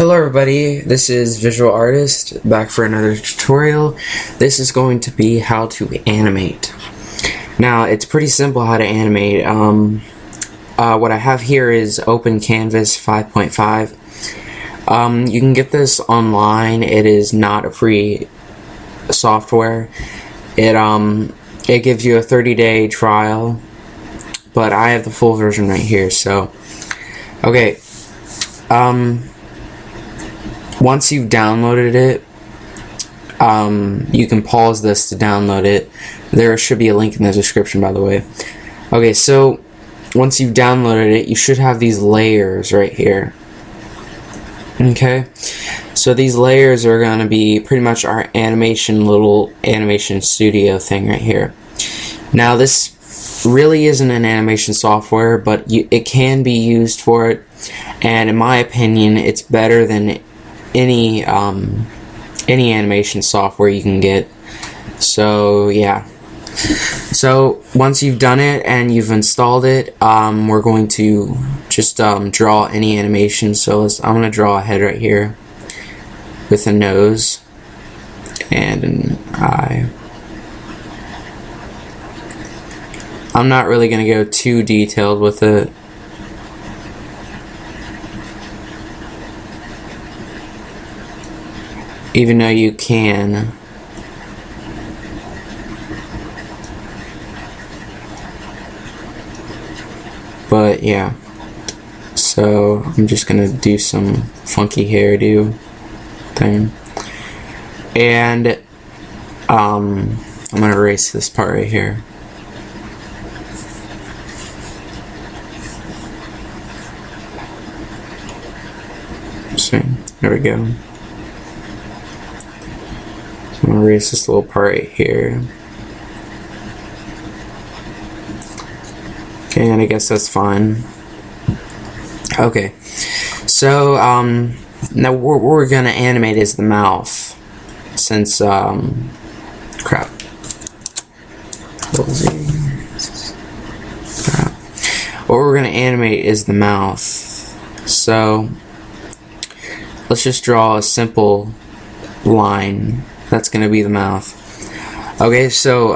Hello everybody, this is Visual Artist, back for another tutorial. This is going to be how to animate. Now, it's pretty simple how to animate. What I have here is openCanvas 5.5. You can get this online. It is not a free software. It gives you a 30-day trial, but I have the full version right here. So, okay. Once you've downloaded it, you can pause this to download it. There should be a link in the description, by the way. Okay, so once you've downloaded it, you should have these layers right here. Okay, so these layers are going to be pretty much our little animation studio thing right here. Now, this really isn't an animation software, but it can be used for it, and in my opinion, it's better than any animation software you can get. So yeah, so once you've done it and you've installed it, we're going to just draw any animation. So I'm going to draw a head right here with a nose and an eye. I'm not really going to go too detailed with it. Even though you can. But yeah. So I'm just gonna do some funky hairdo thing. And I'm gonna erase this part right here. See, there we go. I'm going to erase this little part right here. Okay, and I guess that's fine. Okay, so now what we're going to animate is the mouth. Since, crap. What we're going to animate is the mouth. So, let's just draw a simple line. That's going to be the mouth. Okay, so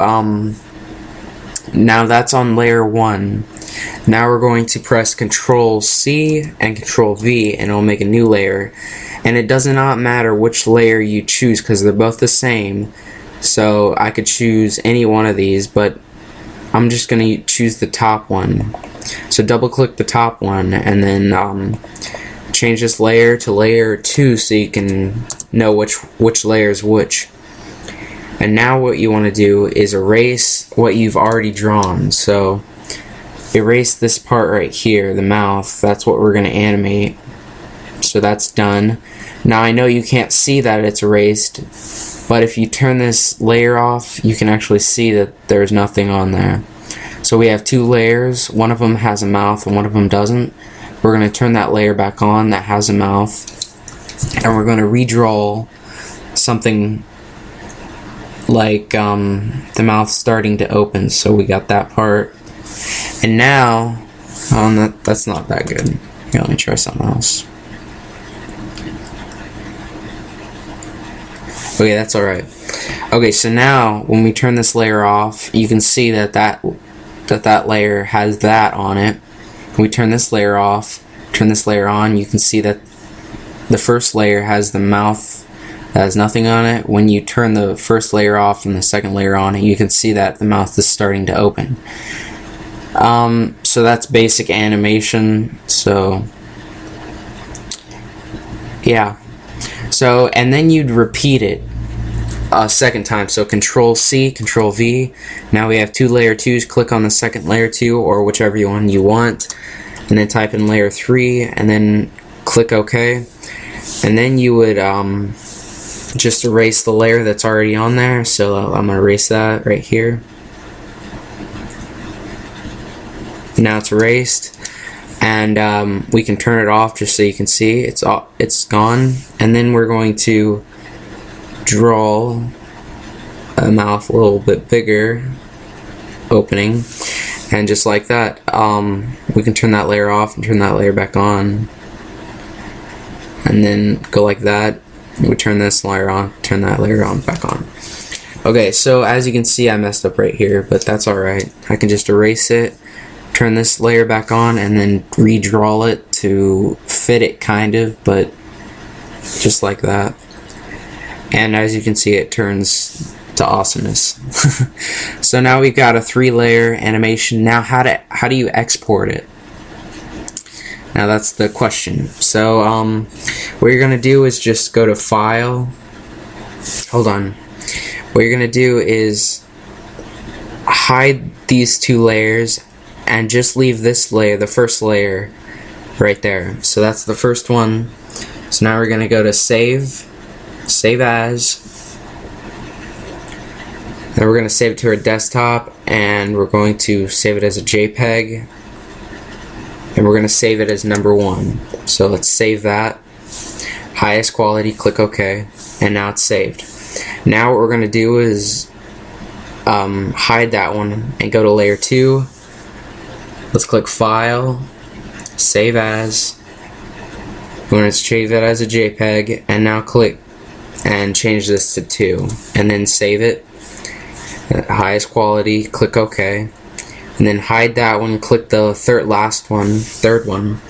now that's on layer 1. Now we're going to press Control C and Control V, and it'll make a new layer. And it does not matter which layer you choose because they're both the same. So I could choose any one of these, but I'm just going to choose the top one. So double click the top one and then change this layer to layer 2 so you can know which layer is which. And now what you want to do is erase what you've already drawn. So erase this part right here, the mouth. That's what we're going to animate. So that's done. Now I know you can't see that it's erased, but if you turn this layer off, you can actually see that there's nothing on there. So we have two layers. One of them has a mouth and one of them doesn't. We're going to turn that layer back on that has a mouth, and we're going to redraw something like the mouth starting to open. So we got that part, and now that's not that good. Here, let me try something else. Okay, that's alright. Okay, so now when we turn this layer off, you can see that layer has that on it. We turn this layer off, turn this layer on, you can see that the first layer has the mouth that has nothing on it. When you turn the first layer off and the second layer on, you can see that the mouth is starting to open. So that's basic animation. So yeah. So, and then you'd repeat it a second time. So Control C, Control V. Now we have two layer 2s. Click on the second layer 2 or whichever one you want, and then type in layer 3 and then click OK. And then you would just erase the layer that's already on there. So I'm going to erase that right here. Now it's erased. And we can turn it off just so you can see it's gone. And then we're going to draw a mouth a little bit bigger, opening, and just like that, we can turn that layer off and turn that layer back on. and then go like that. We turn this layer on, turn that layer on, back on. Okay, so as you can see, I messed up right here, but that's alright. I can just erase it, turn this layer back on, and then redraw it to fit it kind of, but just like that. And as you can see, it turns to awesomeness. So now we've got a 3-layer animation. Now how do you export it? Now that's the question. So what you're gonna do is just go to File. Hold on. What you're gonna do is hide these 2 layers and just leave this layer, the first layer, right there. So that's the first one. So now we're gonna go to Save As. Then we're gonna save it to our desktop, and we're going to save it as a JPEG. And we're going to save it as number 1. So let's save that. Highest quality, click OK, and now it's saved. Now what we're going to do is hide that one and go to layer 2. Let's click File, Save As. We're going to save it as a JPEG, and now click and change this to 2, and then save it. Highest quality, click OK. And then hide that one, click the third one,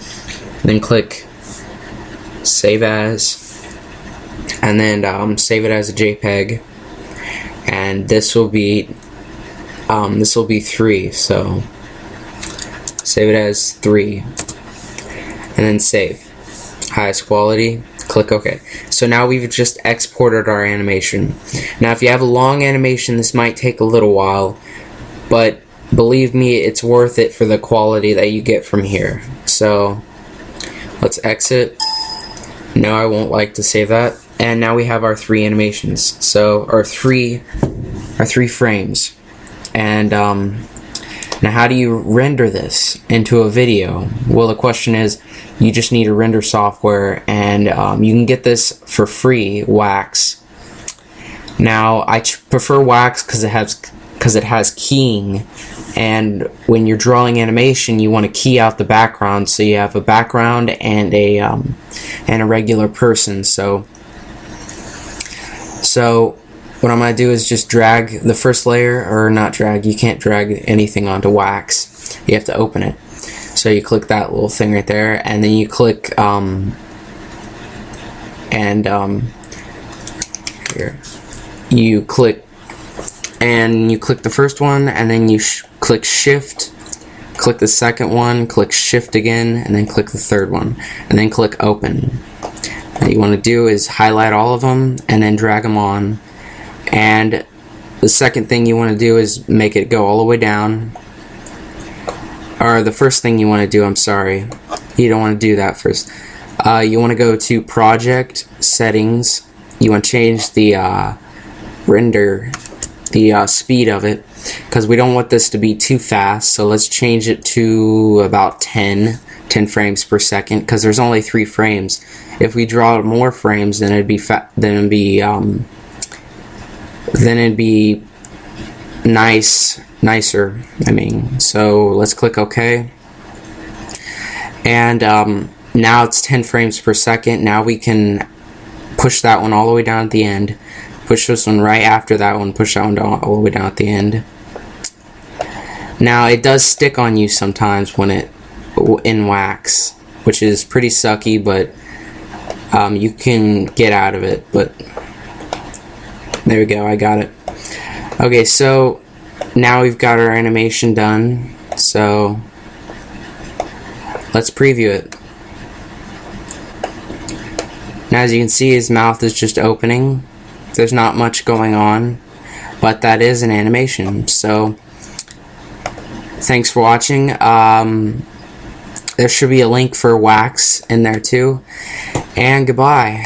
then click Save As, and then save it as a JPEG, and this will be 3, so save it as 3, and then save. Highest quality, click OK. So now we've just exported our animation. Now if you have a long animation, this might take a little while, but believe me, it's worth it for the quality that you get from here. So let's exit. No, I won't like to save that. And now we have our 3 animations. So our three frames. And now how do you render this into a video? Well, the question is, you just need a render software, and you can get this for free, Wax. Now I prefer Wax because it has keying, and when you're drawing animation, you want to key out the background, so you have a background and a regular person. So what I'm going to do is just drag the first layer, or not drag, you can't drag anything onto Wax, you have to open it. So you click that little thing right there, and then you click here, you click the first one, and then you click Shift, click the second one, click Shift again, and then click the third one, and then click Open. What you want to do is highlight all of them and then drag them on. And the second thing you want to do is make it go all the way down. Or the first thing you want to do, I'm sorry, you don't want to do that first. You want to go to Project Settings. You want to change the render, the speed of it, because we don't want this to be too fast. So let's change it to about 10 frames per second, because there's only 3 frames. If we draw more frames, then it'd be nicer. I mean, so let's click OK. And now it's 10 frames per second. Now we can push that one all the way down at the end. Push this one right after that one. Push that one down, all the way down at the end. Now it does stick on you sometimes when in Wax, which is pretty sucky, but you can get out of it. But there we go, I got it. Okay, so now we've got our animation done. So let's preview it. Now as you can see, his mouth is just opening. There's not much going on, but that is an animation. So thanks for watching. There should be a link for Wax in there too. And goodbye.